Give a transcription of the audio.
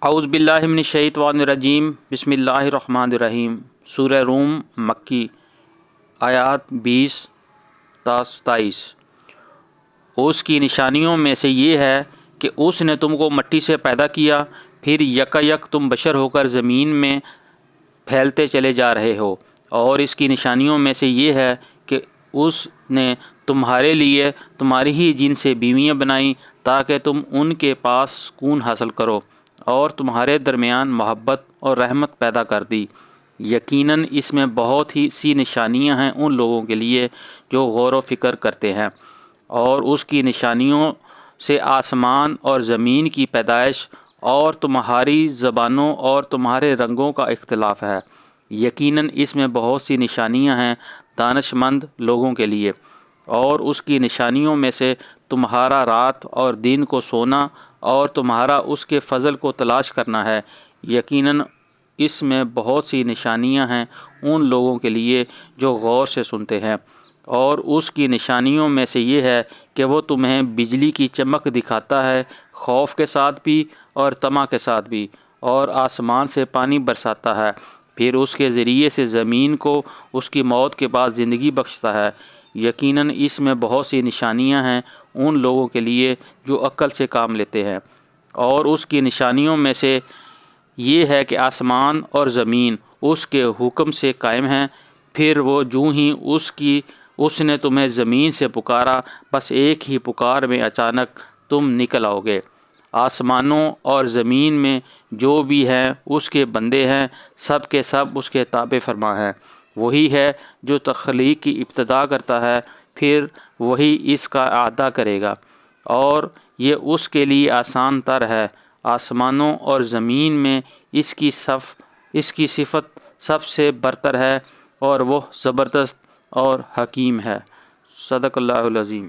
اعوذ باللہ من الشیطان الرجیم بسم اللہ الرحمن الرحیم۔ سورہ روم مکی، آیات 20 تا 27۔ اس کی نشانیوں میں سے یہ ہے کہ اس نے تم کو مٹی سے پیدا کیا، پھر یک تم بشر ہو کر زمین میں پھیلتے چلے جا رہے ہو۔ اور اس کی نشانیوں میں سے یہ ہے کہ اس نے تمہارے لیے تمہاری ہی جن سے بیویاں بنائیں تاکہ تم ان کے پاس سکون حاصل کرو، اور تمہارے درمیان محبت اور رحمت پیدا کر دی۔ یقیناً اس میں بہت ہی سی نشانیاں ہیں ان لوگوں کے لیے جو غور و فکر کرتے ہیں۔ اور اس کی نشانیوں سے آسمان اور زمین کی پیدائش اور تمہاری زبانوں اور تمہارے رنگوں کا اختلاف ہے۔ یقیناً اس میں بہت سی نشانیاں ہیں دانش مند لوگوں کے لیے۔ اور اس کی نشانیوں میں سے تمہارا رات اور دن کو سونا اور تمہارا اس کے فضل کو تلاش کرنا ہے۔ یقیناً اس میں بہت سی نشانیاں ہیں ان لوگوں کے لیے جو غور سے سنتے ہیں۔ اور اس کی نشانیوں میں سے یہ ہے کہ وہ تمہیں بجلی کی چمک دکھاتا ہے، خوف کے ساتھ بھی اور طمع کے ساتھ بھی، اور آسمان سے پانی برساتا ہے، پھر اس کے ذریعے سے زمین کو اس کی موت کے بعد زندگی بخشتا ہے۔ یقیناً اس میں بہت سی نشانیاں ہیں ان لوگوں کے لیے جو عقل سے کام لیتے ہیں۔ اور اس کی نشانیوں میں سے یہ ہے کہ آسمان اور زمین اس کے حکم سے قائم ہیں، پھر وہ جوں ہی اس نے تمہیں زمین سے پکارا، بس ایک ہی پکار میں اچانک تم نکل آؤ گے۔ آسمانوں اور زمین میں جو بھی ہیں اس کے بندے ہیں، سب کے سب اس کے تابع فرما ہیں۔ وہی ہے جو تخلیق کی ابتدا کرتا ہے، پھر وہی اس کا اعادہ کرے گا، اور یہ اس کے لیے آسان تر ہے۔ آسمانوں اور زمین میں اس کی صفت سب سے برتر ہے، اور وہ زبردست اور حکیم ہے۔ صدق اللہ العظیم۔